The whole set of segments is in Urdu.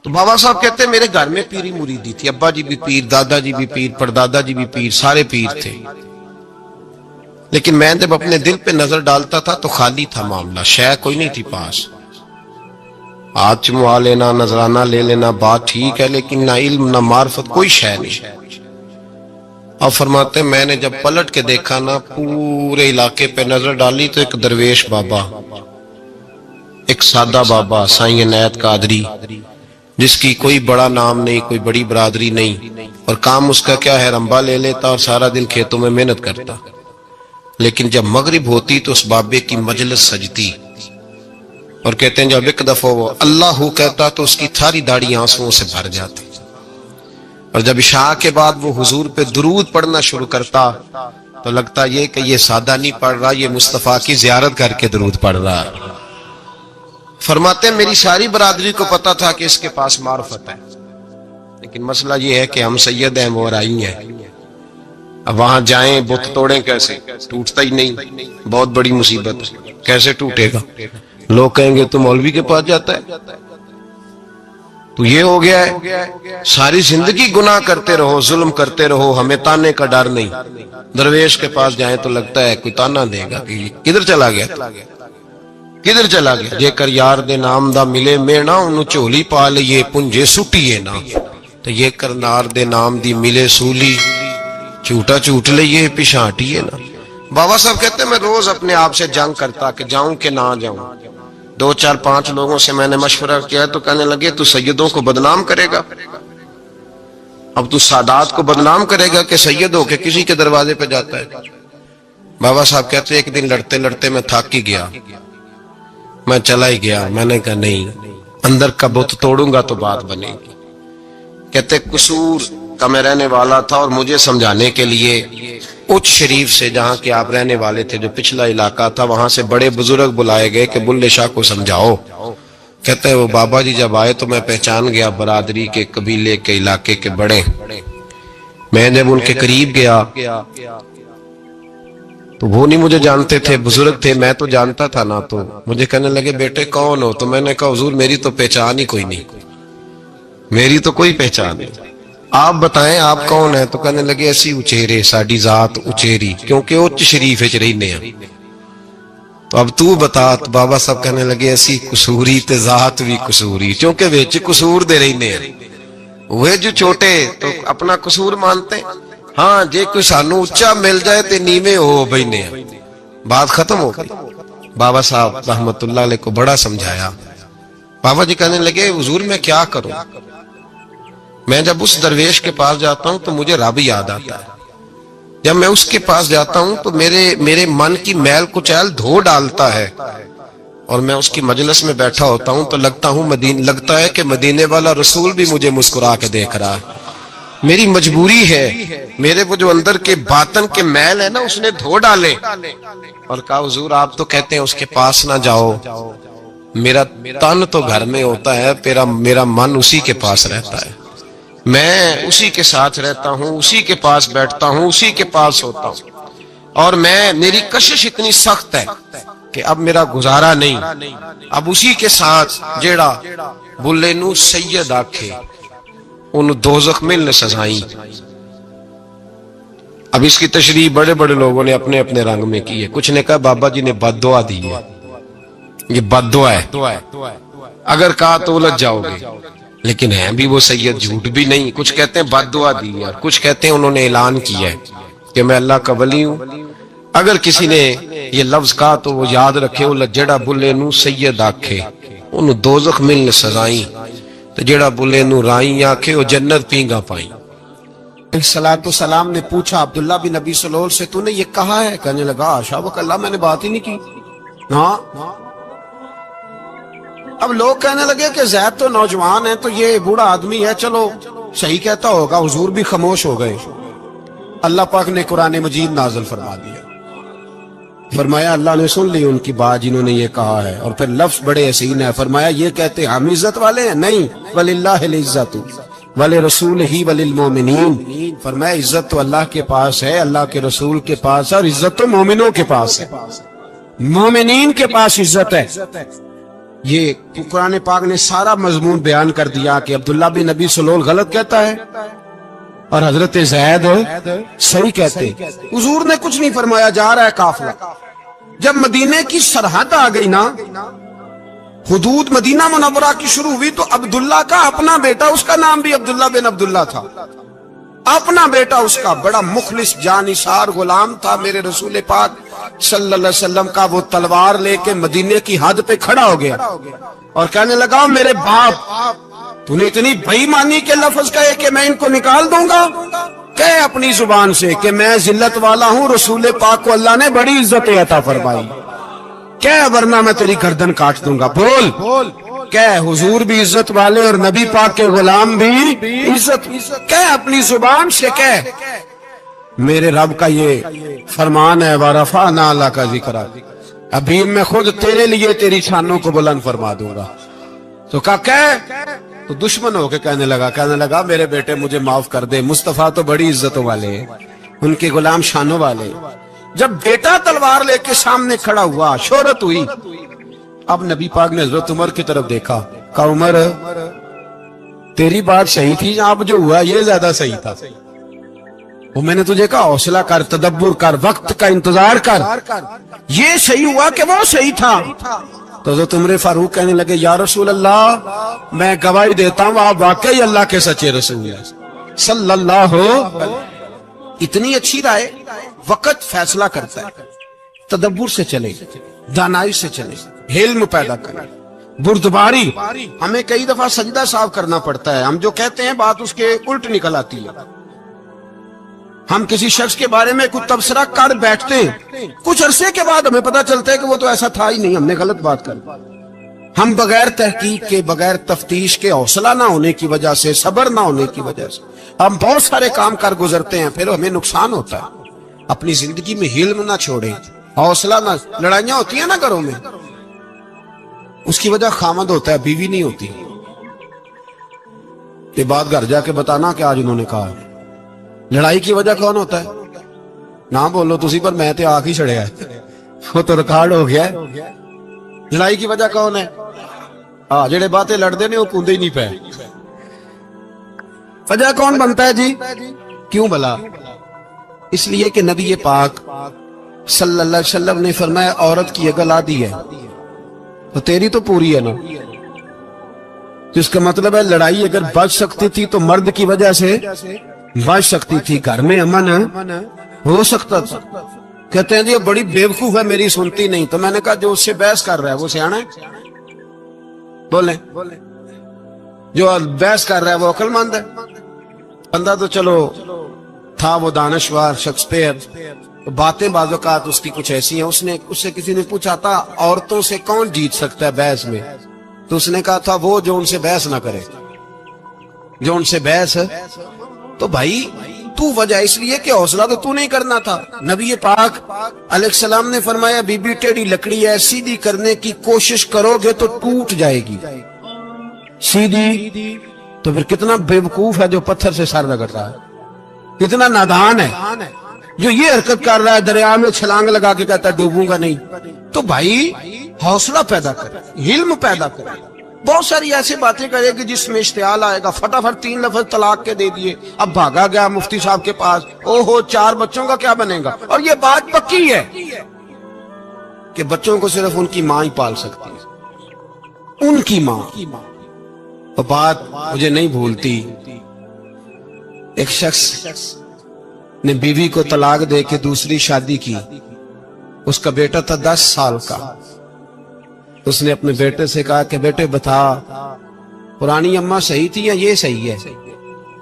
تو بابا صاحب کہتے ہیں میرے گھر میں پیری مریدی تھی، ابا جی بھی پیر، دادا جی بھی پیر، پردادا جی بھی پیر، سارے پیر تھے، لیکن میں جب اپنے دل پہ نظر ڈالتا تھا تو خالی تھا معاملہ، شے کوئی نہیں تھی پاس، ہاتھ چموا لینا، نذرانہ لے لینا، بات ٹھیک ہے، لیکن نہ علم نہ معرفت، کوئی شے نہیں۔ اور فرماتے ہیں میں نے جب پلٹ کے دیکھا نا، پورے علاقے پہ نظر ڈالی تو ایک درویش بابا، ایک سادہ بابا سائیں عنایت قادری، جس کی کوئی بڑا نام نہیں، کوئی بڑی برادری نہیں، اور کام اس کا کیا ہے، رمبا لے لیتا اور سارا دن کھیتوں میں محنت کرتا، لیکن جب مغرب ہوتی تو اس بابے کی مجلس سجتی، اور کہتے ہیں جب ایک دفعہ وہ اللہ کہتا تو اس کی ساری داڑھی آنسوؤں سے بھر جاتی، اور جب عشاء کے بعد وہ حضور پہ درود پڑھنا شروع کرتا تو لگتا یہ کہ یہ سادہ نہیں پڑھ رہا، یہ مصطفیٰ کی زیارت کر کے درود پڑھ رہا۔ فرماتے ہیں میری ساری برادری کو پتا تھا کہ اس کے پاس معرفت ہے، لیکن مسئلہ یہ ہے کہ ہم سید ہیں، وہ رائی ہیں، اب وہاں جائیں بت توڑیں کیسے، ٹوٹتا ہی نہیں، بہت بڑی مصیبت ہے، کیسے ٹوٹے گا؟ لوگ کہیں گے تو مولوی کے پاس جاتا ہے، تو یہ ہو گیا ہے ساری زندگی گناہ کرتے رہو، ظلم کرتے رہو، ہمیں تانے کا ڈر نہیں، درویش کے پاس جائیں تو لگتا ہے کوئی تانا دے گا کہ کدھر چلا گیا، کدھر چلا گیا، جے کر یار دے نام دا ملے مینا، انہوں چولی پا لئے پنجے سٹیے نا، تو یہ کر نار دے نام دی ملے سولی، چوٹا چوٹ لئے پشانٹیے نا۔ بابا صاحب کہتے ہیں میں روز اپنے آپ سے جنگ کرتا کہ جاؤں کہ نہ جاؤں، 2 4 5 لوگوں سے میں نے مشورہ کیا تو کہنے لگے تو سیدوں کو بدنام کرے گا، اب تو سادات کو بدنام کرے گا کہ سید ہو کے کسی کے دروازے پہ جاتا ہے۔ بابا صاحب کہتے ہیں ایک دن لڑتے لڑتے میں تھک ہی گیا، میں چلا ہی گیا، میں نے کہا نہیں، اندر کا بت توڑوں گا تو بات بنے گی۔ کہتے قصور کا میں رہنے والا تھا، اور مجھے سمجھانے کے لیے اچ شریف سے جہاں کے آپ رہنے والے تھے، جو پچھلا علاقہ تھا، وہاں سے بڑے بزرگ بلائے گئے کہ بلے شاہ کو سمجھاؤ۔ کہتے ہیں وہ بابا جی جب آئے تو میں پہچان گیا برادری کے، قبیلے کے، علاقے کے بڑے، میں جب ان کے قریب گیا تو وہ نہیں مجھے جانتے تھے، بزرگ تھے، میں تو جانتا تھا نا، تو مجھے کہنے لگے بیٹے کون ہو؟ تو میں نے کہا حضور میری تو پہچان ہی کوئی نہیں، میری تو کوئی پہچان نہیں، آپ بتائیں آپ کون ہیں؟ تو کہنے لگے ایسی اچیرے ساڑی ذات اچیری، کیونکہ اچ شریف اچ رہنے ہیں، تو اب تو بتا۔ تو بابا صاحب کہنے لگے ایسی قصوری تے ذات بھی قصوری، کیونکہ ویچ قصور دے رہنے ہیں، وہ جو چھوٹے تو اپنا قصور مانتے ہیں، ہاں جے کوئی سانو اچھا مل جائے تے نیویں ہو بھینے ہیں، بات ختم ہو گئی۔ بابا صاحب رحمت اللہ علیہ کو بڑا سمجھایا۔ بابا جی کہنے لگے حضور میں کیا کروں؟ میں جب اس درویش کے پاس جاتا ہوں تو مجھے رب یاد آتا ہے، جب میں اس کے پاس جاتا ہوں تو میرے من کی میل کچیل دھو ڈالتا ہے، اور میں اس کی مجلس میں بیٹھا ہوتا ہوں تو لگتا ہے کہ مدینے والا رسول بھی مجھے مسکرا کے دیکھ رہا ہے، میری مجبوری ہے، میرے وہ جو اندر کے باطن کے میل ہے نا اس نے دھو ڈالے، اور کہا حضور آپ تو کہتے ہیں اس کے پاس نہ جاؤ، میرا تن تو گھر میں ہوتا ہے، میرا من اسی کے پاس رہتا ہے، میں اسی کے ساتھ رہتا ہوں، اسی کے پاس بیٹھتا ہوں، اسی کے پاس ہوتا ہوں، اور میری کشش اتنی سخت ہے کہ اب میرا گزارا نہیں، اب اسی کے ساتھ جیڑا بلے نو سید آکھے ان دوزخ ملنے سزائیں۔ اب اس کی تشریح بڑے بڑے لوگوں نے اپنے اپنے رنگ میں کی ہے، کچھ نے کہا بابا جی نے بد دعا دی ہے، یہ بد دعا ہے، اگر کہا تو الجھ جاؤ گے، لیکن ہے بھی وہ سید، جھوٹ بھی نہیں، کچھ کہتے ہیں بد دعا دی ہے، اور کچھ کہتے ہیں انہوں نے اعلان کیا ہے کہ میں اللہ کا ولی ہوں، اگر کسی نے یہ لفظ کہا تو وہ یاد رکھے وہ جڑا بلے نو سید آکھے انہوں دوزخ ملنے سزائیں، تو جڑا بلے نو رائیں آکھے وہ جنت پینگا پائیں۔ السلام نے پوچھا عبداللہ بن نبی سلول سے تو نے یہ کہا ہے؟ کہنے لگا آشا وک اللہ میں نے بات ہی نہیں کی۔ ہاں اب لوگ کہنے لگے کہ زید تو نوجوان ہے تو یہ بوڑھا آدمی ہے، چلو صحیح کہتا ہوگا، حضور بھی خاموش ہو گئے۔ اللہ پاک نے قرآن مجید نازل فرما دیا، فرمایا اللہ نے سن لی ان کی بات جنہوں نے یہ کہا ہے، اور پھر لفظ بڑے حسین ہے، فرمایا یہ کہتے ہیں ہم عزت والے ہیں؟ نہیں، وَلِلَّهِ الْعِزَّةُ وَلِرَسُولِهِ وَلِلْمُؤْمِنِينَ، فرمایا عزت تو اللہ کے پاس ہے، اللہ کے رسول کے پاس ہے، اور عزت تو مومنوں کے پاس ہے، مومنین کے پاس عزت ہے۔ یہ قرآن پاک نے سارا مضمون بیان کر دیا کہ عبداللہ بن ابی سلول غلط کہتا ہے اور حضرت زید صحیح کہتے. حضور نے کچھ نہیں فرمایا، جا رہا ہے قافلہ. جب مدینے کی سرحد آ گئی نا، حدود مدینہ منورہ کی شروع ہوئی، تو عبداللہ کا اپنا بیٹا، اس کا نام بھی عبداللہ بن عبداللہ تھا، اپنا بیٹا اس کا بڑا مخلص جانثار غلام تھا میرے رسول پاک صلی اللہ علیہ وسلم کا. وہ تلوار لے کے مدینے کی حد پہ کھڑا ہو گیا اور کہنے لگا، میرے باپ تو نے اتنی بے ایمانی کے لفظ کہے کہ میں ان کو نکال دوں گا؟ کہے اپنی زبان سے کہ میں ذلت والا ہوں، رسول پاک کو اللہ نے بڑی عزت عطا فرمائی، کہے ورنہ میں تیری گردن کاٹ دوں گا. بول کہے حضور بھی عزت والے اور نبی پاک کے غلام بھی عزت. کہے اپنی زبان سے کہے میرے رب کا یہ فرمان ہے، وَرَفَعْنَا لَكَ ذِكْرَكَ، ابھی میں خود تیرے لیے تیری شانوں کو بلند فرما دوں گا. تو کہے تو دشمن ہو کے کہنے لگا میرے بیٹے مجھے معاف کر دے، مصطفیٰ تو بڑی عزتوں والے ہیں، ان کے غلام شانوں والے. جب بیٹا تلوار لے کے سامنے کھڑا ہوا، شہرت ہوئی. اب نبی پاک نے حضرت عمر کی طرف دیکھا، کہا عمر تیری بات صحیح تھی، اب جو ہوا یہ زیادہ صحیح تھا. وہ میں نے تجھے کہا حوصلہ کر، تدبر کر، وقت کا انتظار کر، یہ صحیح ہوا کہ وہ صحیح تھا. تو حضرت عمر فاروق کہنے لگے، یا رسول اللہ میں گواہی دیتا ہوں آپ واقعی اللہ کے سچے رسول ہیں صلی اللہ علیہ. اتنی اچھی رائے. وقت فیصلہ کرتا ہے، تدبر سے چلے، دانائی سے چلے، علم پیدا کرے. بردباری، ہمیں کئی دفعہ سجدہ صاف کرنا پڑتا ہے، ہم جو کہتے ہیں بات اس کے الٹ نکل آتی ہے. ہم کسی شخص کے بارے میں کچھ تبصرہ کر بیٹھتے ہیں، کچھ عرصے کے بعد ہمیں پتہ چلتا ہے کہ وہ تو ایسا تھا ہی نہیں، ہم نے غلط بات کر. ہم بغیر تحقیق کے، بغیر تفتیش کے، حوصلہ نہ ہونے کی وجہ سے، صبر نہ ہونے کی وجہ سے ہم بہت سارے کام کر گزرتے ہیں، پھر ہمیں نقصان ہوتا ہے. اپنی زندگی میں حلم نہ چھوڑیں، حوصلہ نہ. لڑائیاں ہوتی ہیں نا گھروں میں، اس کی وجہ خامد ہوتا ہے، بیوی نہیں ہوتی. یہ بات گھر جا کے بتانا کہ آج انہوں نے کہا. لڑائی کی وجہ کون ہوتا ہے؟ نہ بولو تسی، پر میں تے آخ ہی چھڑیا ہے، وہ تو ریکارڈ ہو گیا ہے. لڑائی کی وجہ کون ہے؟ جڑے باتیں لڑتے نے وہ کندے ہی نہیں پے. وجہ کون بنتا ہے جی؟ کیوں بلا؟ اس لیے کہ نبی پاک صلی اللہ علیہ وسلم نے فرمایا عورت کی اگل آدھی ہے تو تیری تو پوری ہے نا. جس کا مطلب ہے لڑائی اگر بچ سکتی تھی تو مرد کی وجہ سے بچ سکتی تھی، گھر میں امن ہو سکتا تھا. کہتے ہیں جی بڑی بیوقوف ہے، میری سنتی نہیں. تو میں نے کہا جو اس سے بحث کر رہا ہے وہ سیانا ہے؟ بولیں، جو بحث کر رہا ہے وہ عقل مند ہے؟ بندہ تو چلو تھا وہ دانشور شیکسپیئر، باتیں بعض اوقات اس کی کچھ ایسی ہیں. اس سے کسی نے پوچھا تھا عورتوں سے کون جیت سکتا ہے بحث میں، تو اس نے کہا تھا وہ جو ان سے بحث نہ کرے، جو ان سے بحث. تو بھائی تو وجہ اس لیے کہ حوصلہ تو نہیں کرنا تھا. نبی پاک علیہ السلام نے فرمایا بی بی ٹیڑھی لکڑی ہے، سیدھی کرنے کی کوشش کرو گے تو ٹوٹ جائے گی. سیدھی تو پھر کتنا بیوقوف ہے جو پتھر سے سر رگڑ رہا ہے، کتنا نادان ہے جو یہ حرکت کر رہا ہے، دریا میں چھلانگ لگا کے کہتا ہے ڈوبوں گا نہیں. تو بھائی حوصلہ پیدا کرے، علم پیدا کرے. بہت ساری ایسی باتیں کرے کہ جس میں اشتعال آئے گا، فٹافٹ 3 لفظ طلاق کے دے دیے، اب بھاگا گیا مفتی صاحب کے پاس، او ہو 4 بچوں کا کیا بنے گا. اور یہ بات پکی ہے کہ بچوں کو صرف ان کی ماں ہی پال سکتی ہے، ان کی ماں. وہ بات مجھے نہیں بھولتی، ایک شخص نے بیوی کو طلاق دے کے دوسری شادی کی. اس کا بیٹا تھا 10 سال کا. اس نے اپنے بیٹے سے کہا کہ بیٹے بتا پرانی اماں صحیح تھی یا یہ صحیح ہے؟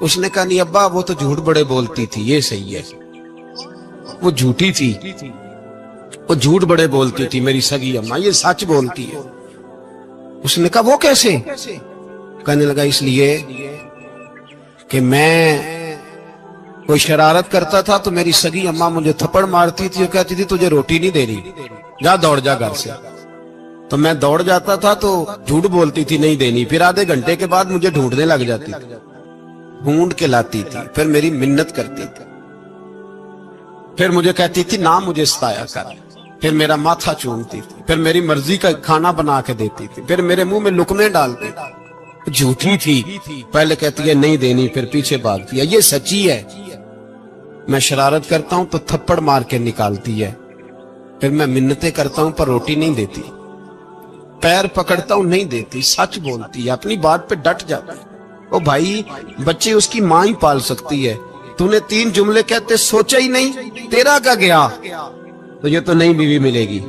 اس نے کہا نہیں ابا وہ تو جھوٹ بڑے بولتی تھی، یہ صحیح ہے. وہ جھوٹی تھی، وہ جھوٹ بڑے بولتی تھی میری سگی اماں، یہ سچ بولتی ہے. اس نے کہا وہ کیسے؟ کہنے لگا اس لیے کہ میں کوئی شرارت کرتا تھا تو میری سگی اماں مجھے تھپڑ مارتی تھی اور کہتی تھی تجھے روٹی نہیں دے رہی، جا دوڑ جا گھر سے. تو میں دوڑ جاتا تھا تو جھوٹ بولتی تھی نہیں دینی، پھر آدھے گھنٹے کے بعد مجھے ڈھونڈنے لگ جاتی تھی، ڈھونڈ کے لاتی تھی، پھر میری منت کرتی تھی، پھر مجھے کہتی تھی نہ مجھے ستایا کر، پھر میرا ماتھا چومتی تھی، پھر میری مرضی کا کھانا بنا کے دیتی تھی، پھر میرے منہ میں لقمے ڈالتی تھی۔ جھوٹی تھی، پہلے کہتی ہے نہیں دینی، پھر پیچھے بھاگتی ہے۔ یہ سچی ہے، میں شرارت کرتا ہوں تو تھپڑ مار کے نکالتی ہے، پھر میں منتیں کرتا ہوں پر روٹی نہیں دیتی، پیر پکڑتا ہوں نہیں دیتی، سچ بولتی ہے، اپنی بات پہ ڈٹ جاتا ہے۔ او بھائی، بچے اس کی ماں ہی پال سکتی ہے، تو نے 3 جملے کہتے سوچا ہی نہیں، تیرا کا گیا؟ تو یہ تو نئی بیوی ملے گی،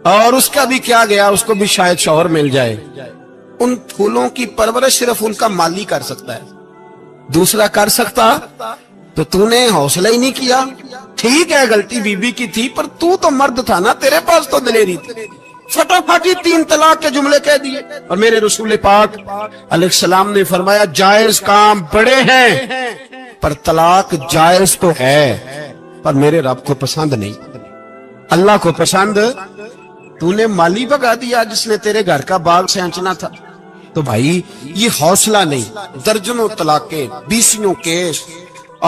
اور اس کا بھی کیا گیا، اس کو بھی شاید شوہر مل جائے۔ ان پھولوں کی پرورش صرف ان کا مالی کر سکتا ہے، دوسرا کر سکتا؟ تو نے حوصلہ ہی نہیں کیا۔ ٹھیک ہے غلطی بی بی کی تھی، پر تو مرد تھا نا، تیرے پاس تو دلیری تھی، فٹافٹ 3 طلاق کے جملے کہہ دیے۔ اور میرے رسول پاک علیہ السلام نے فرمایا جائز کام بڑے ہیں، پر طلاق جائز تو ہے، پر میرے رب کو پسند نہیں، اللہ کو پسند۔ تو نے مالی بگا دیا جس نے تیرے گھر کا باغ سینچنا تھا۔ تو بھائی یہ حوصلہ نہیں، درجنوں طلاقیں، 20 کیس،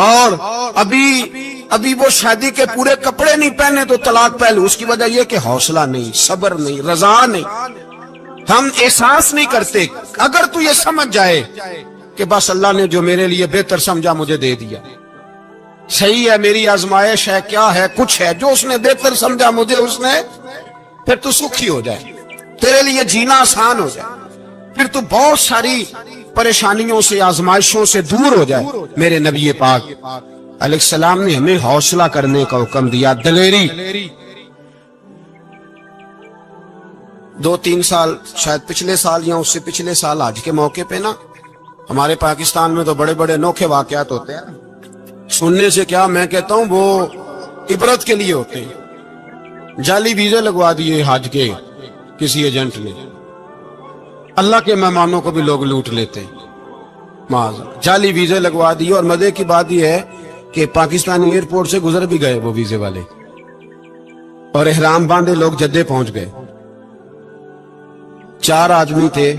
اور ابھی وہ شادی کے پورے کپڑے نہیں پہنے تو طلاق پہلو۔ اس کی وجہ یہ کہ حوصلہ نہیں، صبر نہیں، رضا نہیں، ہم احساس نہیں کرتے۔ اگر تو یہ سمجھ جائے کہ بس اللہ نے جو میرے لیے بہتر سمجھا مجھے دے دیا، صحیح ہے، میری آزمائش ہے، کیا ہے، کچھ ہے جو اس نے بہتر سمجھا مجھے، اس نے، پھر تو سکھی ہو جائے، تیرے لیے جینا آسان ہو جائے، پھر تو بہت ساری پریشانیوں سے، آزمائشوں سے دور ہو جائے۔ میرے نبی پاک علیہ السلام نے ہمیں حوصلہ کرنے کا حکم دیا، دلیری۔ 2-3 سال، شاید پچھلے سال یا اس سے پچھلے سال حج کے موقع پہ نا، ہمارے پاکستان میں تو بڑے بڑے انوکھے واقعات ہوتے ہیں، سننے سے کیا، میں کہتا ہوں وہ عبرت کے لیے ہوتے ہیں۔ جعلی ویزے لگوا دیے حج کے کسی ایجنٹ نے، اللہ کے مہمانوں کو بھی لوگ لوٹ لیتے ہیں، جعلی ویزے لگوا دیے۔ اور مزے کی بات یہ ہے کہ پاکستانی ایئرپورٹ سے گزر بھی گئے وہ ویزے والے، اور احرام باندھے لوگ جدے پہنچ گئے۔ 4 آدمی تھے،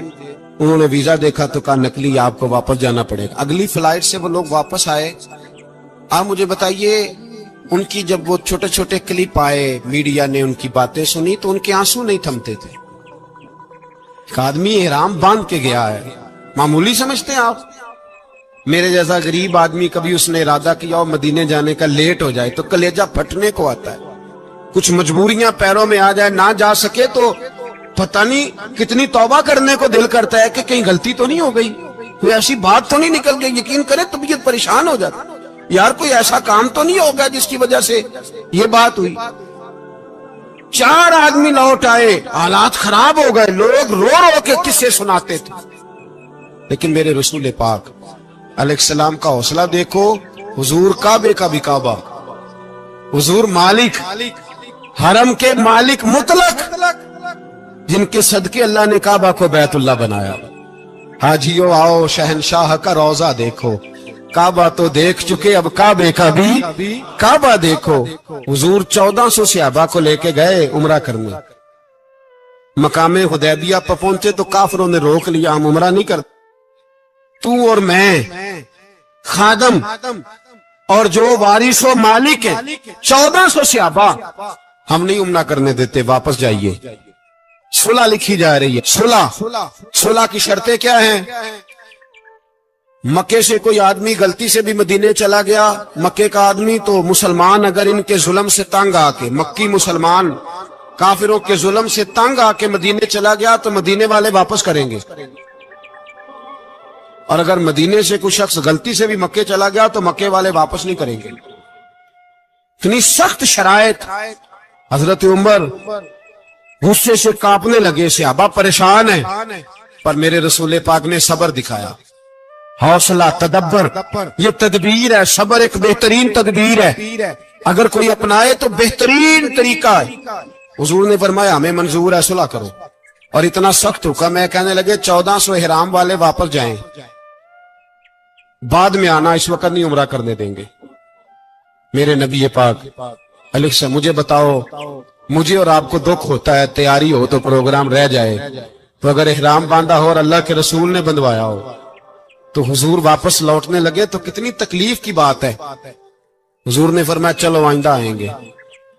انہوں نے ویزا دیکھا تو کہا نکلی، آپ کو واپس جانا پڑے گا۔ اگلی فلائٹ سے وہ لوگ واپس آئے۔ آپ مجھے بتائیے، ان کی جب وہ چھوٹے چھوٹے کلپ آئے، میڈیا نے ان کی باتیں سنی تو ان کے آنسو نہیں تھمتے تھے۔ ایک آدمی احرام باندھ کے گیا ہے، معمولی سمجھتے ہیں آپ؟ میرے جیسا غریب آدمی کبھی اس نے ارادہ کیا اور مدینے جانے کا لیٹ ہو جائے تو کلیجہ پھٹنے کو آتا ہے، کچھ مجبوریاں پیروں میں آ جائے، نہ جا سکے تو پتہ نہیں کتنی توبہ کرنے کو دل کرتا ہے کہ کہیں غلطی تو نہیں ہو گئی، کوئی ایسی بات تو نہیں نکل گئی۔ یقین کرے طبیعت پریشان ہو جاتا، یار کوئی ایسا کام تو نہیں ہوگا جس کی وجہ سے یہ بات ہوئی۔ 4 آدمی لوٹ آئے، حالات خراب ہو گئے، لوگ رو رو کے قصے سناتے تھے، لیکن میرے رسول پاک علیہ السلام کا حوصلہ دیکھو۔ حضور کعبے کا بھی کعبہ، حضور مالک، حرم کے مالک مطلق، جن کے صدقے اللہ نے کعبہ کو بیت اللہ بنایا۔ حاجیو آؤ شہنشاہ کا روضہ دیکھو، کعبہ تو دیکھ چکے، اب کعبے کا بھی کعبہ دیکھو۔ حضور 1400 صحابہ کو لے کے گئے عمرہ کرنے، مقام حدیبیہ پر پہنچے تو کافروں نے روک لیا، ہم عمرہ نہیں کرتے، تو اور میں خادم اور جو وارث و مالک ہیں 1400 صحابہ، ہم نہیں عمرہ کرنے دیتے، واپس جائیے۔ صلح لکھی جا رہی ہے، صلح کی شرطیں کیا ہیں؟ مکے سے کوئی آدمی غلطی سے بھی مدینے چلا گیا، مکے کا آدمی تو مسلمان اگر ان کے ظلم سے تنگ آ کے، مکی مسلمان کافروں کے ظلم سے تنگ آ کے مدینے چلا گیا تو مدینے والے واپس کریں گے، اور اگر مدینے سے کوئی شخص غلطی سے بھی مکے چلا گیا تو مکے والے واپس نہیں کریں گے۔ اتنی سخت شرائط۔ حضرت عمر غصے سے کانپنے لگے، صحابہ پریشان ہیں، پر میرے رسول پاک نے صبر دکھایا، حوصلہ، تدبر، یہ تدبیر ہے، صبر ایک بہترین تدبیر ہے، اگر کوئی اپنائے تو بہترین طریقہ ہے۔ حضور نے فرمایا ہمیں منظور ہے، صلح کرو، اور اتنا سخت حکم ہے، کہنے لگے 1400 احرام والے واپس جائیں، بعد میں آنا، اس وقت نہیں عمرہ کرنے دیں گے۔ میرے نبی پاک علیہ السلام، مجھے بتاؤ، مجھے اور آپ کو دکھ ہوتا ہے تیاری ہو تو پروگرام رہ جائے، تو اگر احرام باندھا ہو اور اللہ کے رسول نے بندھوایا ہو تو حضور واپس لوٹنے لگے تو کتنی تکلیف کی بات ہے۔ حضور نے فرمایا چلو آئندہ آئیں گے،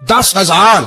10,000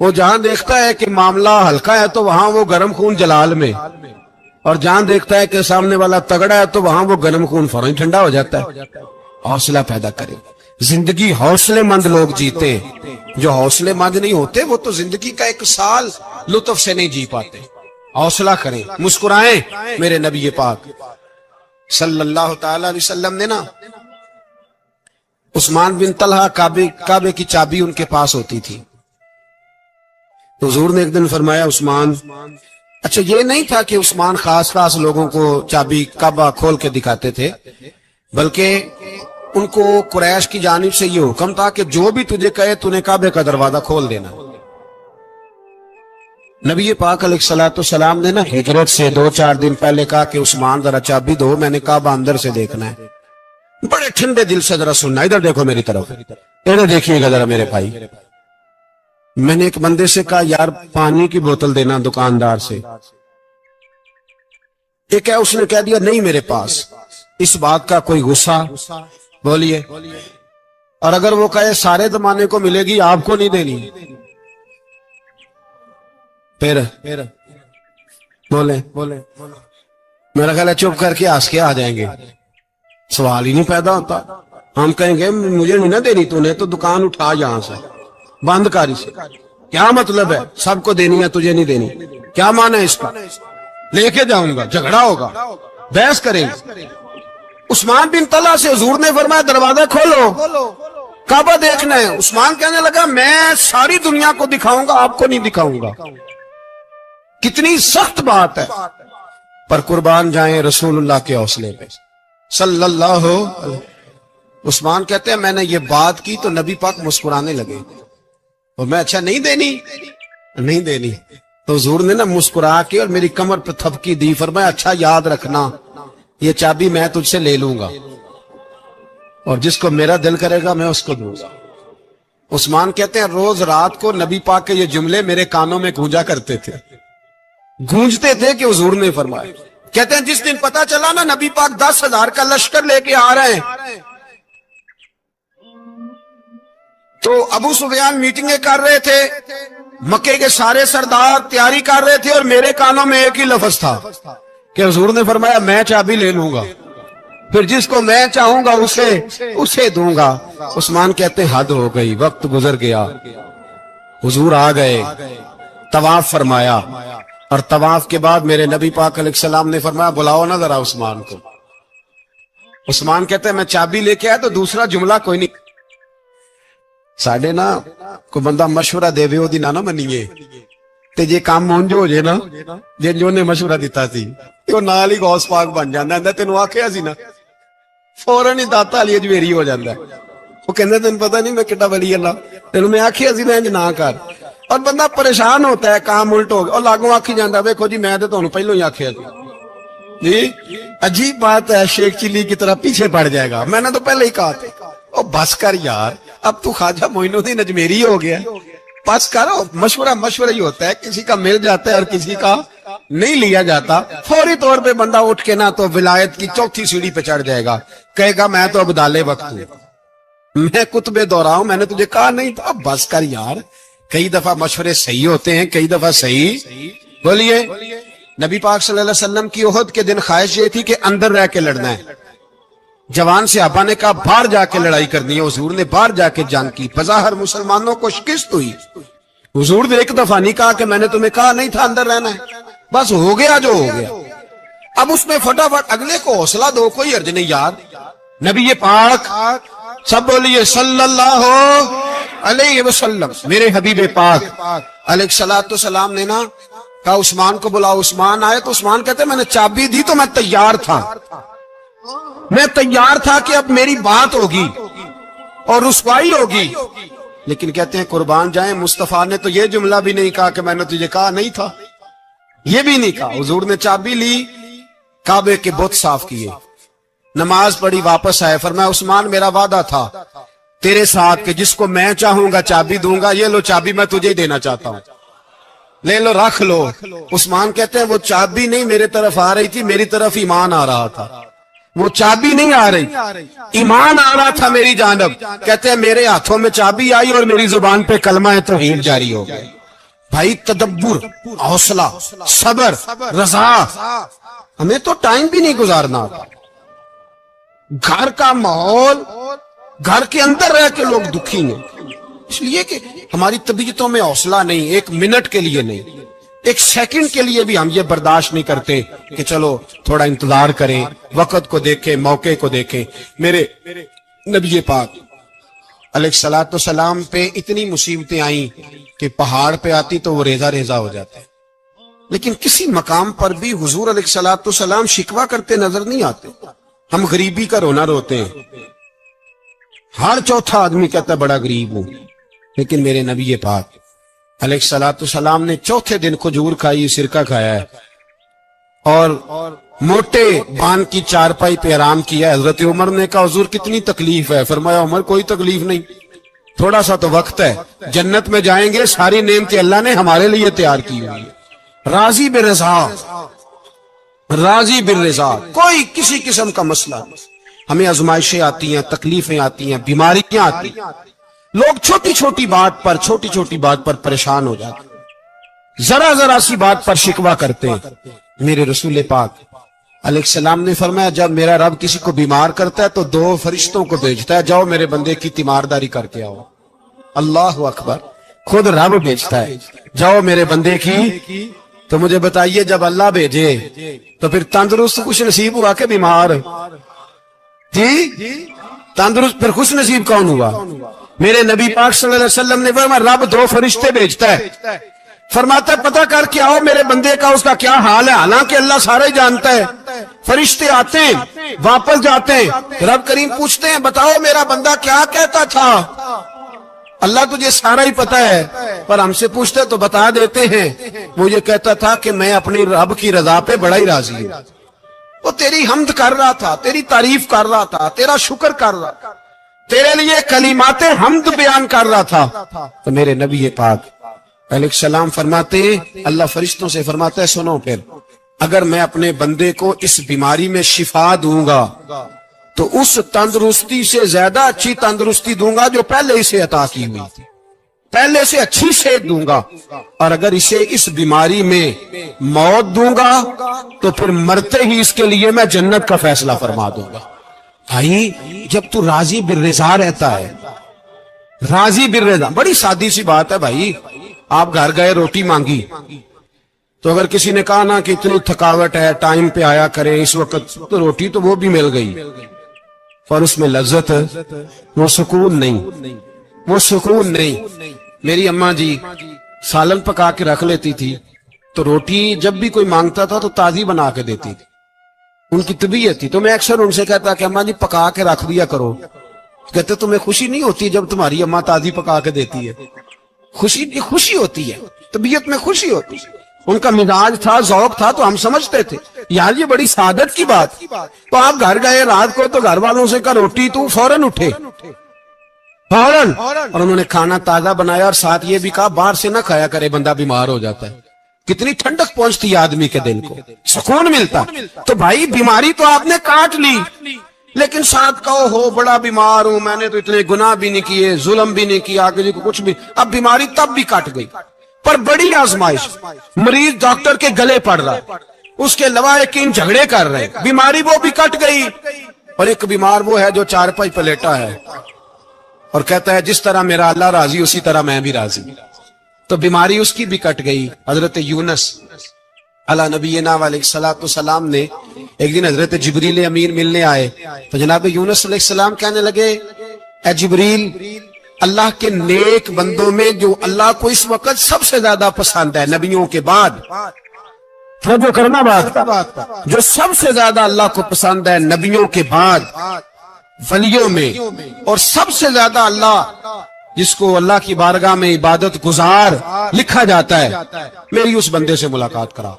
وہ جہاں دیکھتا ہے کہ معاملہ ہلکا ہے تو وہاں وہ گرم خون جلال میں، اور جہاں دیکھتا ہے کہ سامنے والا تگڑا ہے تو وہاں وہ گرم خون فوراً ٹھنڈا ہو جاتا ہے۔ حوصلہ پیدا کرے، زندگی حوصلے مند لوگ جیتے، جو حوصلے مند نہیں ہوتے وہ تو زندگی کا ایک سال لطف سے نہیں جی پاتے۔ حوصلہ کریں، مسکرائیں۔ میرے نبی پاک صلی اللہ تعالی علیہ وسلم نے نا عثمان بن طلحہ کعبے کی چابی ان کے پاس ہوتی تھی، تو حضور نے ایک دن فرمایا عثمان، اچھا یہ نہیں تھا کہ عثمان خاص لوگوں کو چابی کعبہ کھول کے دکھاتے تھے، بلکہ ان کو قریش کی جانب سے یہ حکم تھا کہ جو بھی تجھے کہے تو نے کعبے کا دروازہ کھول دینا۔ نبی پاک علیہ الصلوۃ والسلام نے نا ہجرت سے 2-4 دن پہلے کہا کہ عثمان ذرا چابی دو، میں نے کعبہ اندر سے دیکھنا ہے۔ بڑے ٹھنڈے دل سے ذرا سننا، ادھر دیکھو میری طرف، ادھر دیکھیے گا ذرا میرے بھائی۔ میں نے ایک بندے سے کہا یار پانی کی بوتل دینا دکاندار سے، ایک ہے اس نے کہہ دیا نہیں میرے پاس۔ اس بات کا کوئی غصہ بولیے، اور اگر وہ کہے سارے زمانے کو ملے گی آپ کو نہیں دینی، پھر بولے میرا خیال ہے چپ کر کے ہنس کے آ جائیں گے، سوال ہی نہیں پیدا ہوتا۔ ہم کہیں گے مجھے نہیں نہ دینی، تو نے تو دکان اٹھا یہاں سے بند کاری سے، کیا مطلب ہے سب کو دینی ہے تجھے نہیں دینی، کیا معنی ہے اس کا؟ لے کے جاؤں گا، جھگڑا ہوگا، بحث کریں گے۔ عثمان بن طلحہ سے حضور نے فرمایا دروازہ کھولو، کعبہ دیکھنا ہے۔ عثمان کہنے لگا میں ساری دنیا کو دکھاؤں گا، آپ کو نہیں دکھاؤں گا۔ کتنی سخت بات ہے، پر قربان جائیں رسول اللہ کے حوصلے پہ صلی اللہ علیہ۔ عثمان کہتے ہیں میں نے یہ بات کی تو نبی پاک مسکرانے لگے، اور میں اچھا نہیں دینی، تو حضور نے نا مسکرا کے اور میری کمر پہ تھپکی دی، فرمایا اچھا یاد رکھنا یہ چابی میں تجھ سے لے لوں گا، اور جس کو میرا دل کرے گا میں اس کو دوں گا۔ عثمان کہتے ہیں روز رات کو نبی پاک کے یہ جملے میرے کانوں میں گونجتے تھے کہ حضور نے فرمایا۔ کہتے ہیں جس دن پتا چلا نا نبی پاک 10,000 کا لشکر لے کے آ رہے ہیں، تو ابو سفیان میٹنگیں کر رہے تھے، مکے کے سارے سردار تیاری کر رہے تھے، اور میرے کانوں میں ایک ہی لفظ تھا کہ حضور نے فرمایا میں چابی لے لوں گا، پھر جس کو میں چاہوں گا اسے دوں گا۔ عثمان کہتے حد ہو گئی، وقت گزر گیا، حضور آ گئے، طواف فرمایا، اور طواف کے بعد میرے نبی پاک علیہ السلام نے فرمایا بلاؤ نا ذرا عثمان کو۔ عثمان کہتے ہیں میں چابی لے کے آیا تو دوسرا جملہ کوئی نہیں۔ ساڑھے نا کوئی بندہ مشورہ دے وے دی نہ منیے تے جے کام مونجو ہو جے نا، جے جو نے مشورہ دیتا سی وہ نال ہی غوث پاک بن جاندا ہے، تینوں آکھیا سی نا، فوراً ہی داتا علی اجمیری ہو جاندا ہے۔ وہ کہندا تینوں پتہ نہیں میں کڈا ولی اللہ، تینوں میں آکھیا سی نا انج نہ کر، اور بندہ پریشان ہوتا ہے کام الٹ ہو گیا، اور لاگوں آکھی جاندا ویکھو جی میں تے تانوں پہلو ہی آکھیا سی۔ جی عجیب بات ہے، شیخ چلی کی طرح پیچھے پڑ جائے گا، میں نے تو پہلے ہی کہا تھا۔ او بس کر یار، اب تو خواجہ معین الدین اجمیری ہو گیا، بس کرو۔ مشورہ ہی ہوتا ہے، کسی کا مل جاتا ہے اور کسی کا نہیں لیا جاتا۔ فوری طور پہ بندہ اٹھ کے نا تو ولایت کی 4تھی سیڑھی پہ چڑھ جائے گا، کہے گا میں تو ابدال وقت ہوں، میں کتب دورہ ہوں، میں نے تجھے کہا نہیں تھا۔ اب بس کر یار، کئی دفعہ مشورے صحیح ہوتے ہیں، کئی دفعہ صحیح بولیے۔ نبی پاک صلی اللہ علیہ وسلم کی احد کے دن خواہش یہ تھی کہ اندر رہ کے لڑنا ہے۔ جوان صحابہ نے کہا باہر جا کے لڑائی کرنی ہے، حضور نے باہر جا کے جنگ کی، بظاہر مسلمانوں کو شکست ہوئی۔ حضور نے ایک دفعہ نہیں کہا کہ میں نے تمہیں کہا نہیں تھا اندر رہنا ہے، بس ہو گیا جو ہو گیا۔ اب اس میں فٹافٹ اگلے کو حوصلہ دو، کوئی حرج نہیں یار۔ نبی پاک سب بولیے صلی اللہ علیہ وسلم، میرے حبیب پاک علیہ الصلوۃ والسلام نے نا کہا عثمان کو بلاؤ۔ عثمان آئے تو عثمان کہتے میں نے چابی دی تو میں تیار تھا کہ اب میری بات ہوگی اور رسوائی ہوگی، لیکن کہتے ہیں قربان جائیں مصطفیٰ نے تو یہ جملہ بھی نہیں کہا کہ میں نے تجھے کہا نہیں تھا، یہ بھی نہیں کہا۔ حضور نے چابی لی، کعبے کے بت صاف کیے، نماز پڑھی، واپس آئے، فرمایا عثمان میرا وعدہ تھا تیرے ساتھ کہ جس کو میں چاہوں گا چابی دوں گا، یہ لو چابی میں تجھے ہی دینا چاہتا ہوں، لے لو رکھ لو۔ عثمان کہتے ہیں وہ چابی نہیں میرے طرف آ رہی تھی، میری طرف ایمان آ رہا تھا، وہ چابی نہیں آ رہی، ایمان آ رہا تھا میری جانب۔ کہتے ہیں میرے ہاتھوں میں چابی آئی اور میری زبان پہ کلمہ توحید جاری ہو گیا۔ بھائی تدبر، حوصلہ، صبر، رضا، ہمیں تو ٹائم بھی نہیں گزارنا آتا۔ گھر کا ماحول، گھر کے اندر رہ کے لوگ دکھی ہیں، اس لیے کہ ہماری طبیعتوں میں حوصلہ نہیں، ایک منٹ کے لیے نہیں، ایک سیکنڈ کے لیے بھی ہم یہ برداشت نہیں کرتے کہ چلو تھوڑا انتظار کریں، وقت کو دیکھیں، موقع کو دیکھیں۔ میرے نبی پاک علیہ الصلوۃ والسلام پہ اتنی مصیبتیں آئیں کہ پہاڑ پہ آتی تو وہ ریزہ ریزہ ہو جاتے، لیکن کسی مقام پر بھی حضور علیہ الصلوۃ والسلام شکوہ کرتے نظر نہیں آتے۔ ہم غریبی کا رونا روتے ہیں، ہر چوتھا آدمی کہتا ہے بڑا غریب ہوں، لیکن میرے نبی پاک علیہ الصلوۃ والسلام نے چوتھے دن کھجور کھائی، سرکہ کھایا ہے اور موٹے بان کی چارپائی پہ آرام کیا۔ حضرت عمر نے کہا حضور کتنی تکلیف ہے؟ فرمایا عمر کوئی تکلیف نہیں، تھوڑا سا تو وقت ہے، جنت میں جائیں گے، ساری نعمتیں اللہ نے ہمارے لیے تیار کی ہوئی ہے۔ راضی بالرضا، راضی بالرضا، کوئی کسی قسم کا مسئلہ نہیں۔ ہمیں آزمائشیں آتی ہیں، تکلیفیں آتی ہیں، بیماریاں آتی ہیں، لوگ چھوٹی چھوٹی بات پر پریشان ہو جاتے ہیں، ذرا ذرا سی بات پر شکوہ کرتے ہیں۔ میرے رسول پاک علیہ السلام نے فرمایا جب میرا رب کسی کو بیمار کرتا ہے تو 2 فرشتوں کو بھیجتا ہے، جاؤ میرے بندے کی تیمارداری کر کے آؤ۔ اللہ اکبر، خود رب بھیجتا ہے، جاؤ میرے بندے کی۔ تو مجھے بتائیے جب اللہ بھیجے تو پھر تندرست خوش نصیب ہوا کہ بیمار؟ جی تندرست پھر خوش نصیب کون ہوا؟ میرے نبی پاک صلی اللہ علیہ وسلم نے فرمایا رب 2 فرشتے بھیجتا ہے، فرماتا ہے پتہ کر کے آؤ میرے بندے کا اس کا کیا حال ہے، حالانکہ اللہ سارا ہی جانتا ہے۔ فرشتے آتے ہیں، واپس جاتے ہیں، رب کریم پوچھتے ہیں بتاؤ میرا بندہ کیا کہتا تھا؟ اللہ تجھے سارا ہی پتہ ہے، پر ہم سے پوچھتے تو بتا دیتے ہیں، وہ یہ کہتا تھا کہ میں اپنی رب کی رضا پہ بڑا ہی راضی ہوں، وہ تیری حمد کر رہا تھا، تیری تعریف کر رہا تھا، تیرا شکر کر رہا تھا، تیرے لیے کلمات حمد بیان کر رہا تھا۔ تو میرے نبی پاک علیہ السلام فرماتے ہیں، اللہ فرشتوں سے فرماتا ہے سنو پھر اگر میں اپنے بندے کو اس بیماری میں شفا دوں گا تو اس تندرستی سے زیادہ اچھی تندرستی دوں گا جو پہلے اسے عطا کی ہوئی تھی، پہلے سے اچھی صحت دوں گا، اور اگر اسے اس بیماری میں موت دوں گا تو پھر مرتے ہی اس کے لیے میں جنت کا فیصلہ فرما دوں گا۔ بھائی جب تو راضی بالرضا رہتا ہے، راضی بالرضا، بڑی سادی سی بات ہے بھائی، آپ گھر گئے روٹی مانگی تو اگر کسی نے کہا نا کہ اتنی تھکاوٹ ہے ٹائم پہ آیا کریں اس وقت، تو روٹی تو وہ بھی مل گئی، پر اس میں لذت، وہ سکون نہیں، وہ سکون نہیں۔ میری اماں جی سالن پکا کے رکھ لیتی تھی تو روٹی جب بھی کوئی مانگتا تھا تو تازی بنا کے دیتی تھی، ان کی طبیعت تھی۔ تو میں اکثر ان سے کہتا کہ اماں جی پکا کے رکھ دیا کرو، کہتے تمہیں خوشی نہیں ہوتی جب تمہاری اماں تازی پکا کے دیتی ہے؟ خوشی ہوتی ہے، طبیعت میں خوشی ہوتی ہے۔ ان کا مزاج تھا، ذوق تھا، تو ہم سمجھتے تھے یار یہ بڑی سعادت کی بات۔ تو آپ گھر گئے رات کو تو گھر والوں سے کہا روٹی، تو فوراً اٹھے، فوراً، اور انہوں نے کھانا تازہ بنایا اور ساتھ یہ بھی کہا باہر سے نہ کھایا کرے بندہ بیمار ہو جاتا ہے۔ کتنی ٹھنڈک پہنچتی ہے آدمی کے دل کو، سکون ملتا۔ تو بھائی بیماری تو آپ نے کاٹ لی، لیکن ساتھ کہو ہو بڑا بیمار ہوں، میں نے تو اتنے گناہ بھی نہیں کیے، ظلم بھی نہیں کیا، کسی کو کچھ بھی، اب بیماری تب بھی کٹ گئی۔ پر بڑی آزمائش، مریض ڈاکٹر کے گلے پڑ رہا، اس کے لواحقین جھگڑے کر رہے، بیماری وہ بھی کٹ گئی۔ اور ایک بیمار وہ ہے جو چارپائی پہ لیٹا ہے اور کہتا ہے جس طرح میرا اللہ راضی اسی طرح میں بھی راضی، تو بیماری اس کی بھی کٹ گئی۔ حضرت یونس علی نبینا علیہ الصلوۃ والسلام نے ایک دن حضرت جبریل امین ملنے آئے تو جناب یونس علیہ السلام کہنے لگے اے جبریل، اللہ کے نیک بندوں میں جو اللہ کو اس وقت سب سے زیادہ پسند ہے نبیوں کے بعد، جو کرنا بات کا، جو سب سے زیادہ اللہ کو پسند ہے نبیوں کے بعد ولیوں میں، اور سب سے زیادہ اللہ جس کو اللہ کی بارگاہ میں عبادت گزار لکھا جاتا ہے، میری اس بندے سے ملاقات کرا۔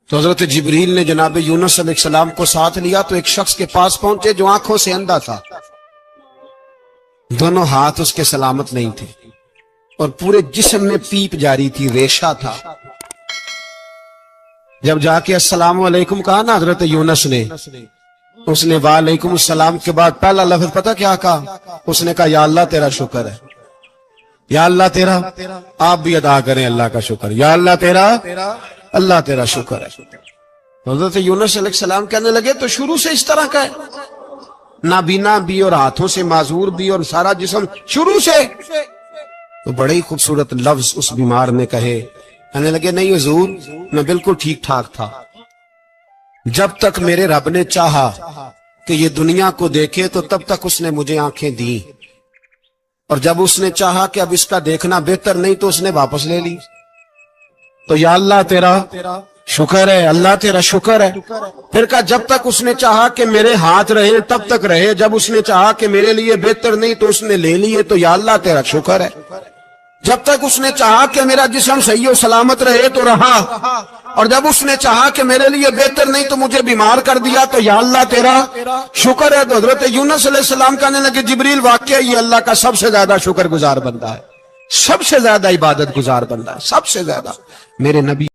تو حضرت جبریل نے جناب یونس علیہ السلام کو ساتھ لیا تو ایک شخص کے پاس پہنچے جو آنکھوں سے اندھا تھا، دونوں ہاتھ اس کے سلامت نہیں تھے اور پورے جسم میں پیپ جاری تھی، ریشہ تھا۔ جب جا کے السلام علیکم کہا نا حضرت یونس نے، اس نے وعلیکم السلام کے بعد پہلا لفظ پتہ کیا کہا؟ اس نے کہا یا اللہ تیرا شکر ہے، یا اللہ تیرا، آپ بھی ادا کریں اللہ کا شکر، یا اللہ تیرا، اللہ تیرا شکر ہے۔ حضرت یونس علیہ السلام کہنے لگے تو شروع سے اس طرح کا ہے، نابینا بھی اور ہاتھوں سے معذور بھی اور سارا جسم شروع سے؟ تو بڑے ہی خوبصورت لفظ اس بیمار نے کہے، کہنے لگے نہیں حضور میں بالکل ٹھیک ٹھاک تھا، جب تک میرے رب نے چاہا کہ یہ دنیا کو دیکھے تو تب تک اس نے مجھے آنکھیں دی، اور جب اس نے چاہا کہ اب اس کا دیکھنا بہتر نہیں تو اس نے واپس لے لی۔ تو یا اللہ تیرا شکر ہے، اللہ تیرا شکر ہے۔ پھر کہا جب تک اس نے چاہا کہ میرے ہاتھ رہے تب تک رہے، جب اس نے چاہا کہ میرے لیے بہتر نہیں تو اس نے لے لیے، تو یا اللہ تیرا شکر ہے۔ جب تک اس نے چاہا کہ میرا جسم صحیح و سلامت رہے تو رہا، اور جب اس نے چاہا کہ میرے لیے بہتر نہیں تو مجھے بیمار کر دیا، تو یا اللہ تیرا شکر ہے۔ تو حضرت یونس علیہ السلام کہنے لگے جبریل واقعہ یہ اللہ کا سب سے زیادہ شکر گزار بندہ ہے، سب سے زیادہ عبادت گزار بندہ ہے، سب سے زیادہ۔ میرے نبی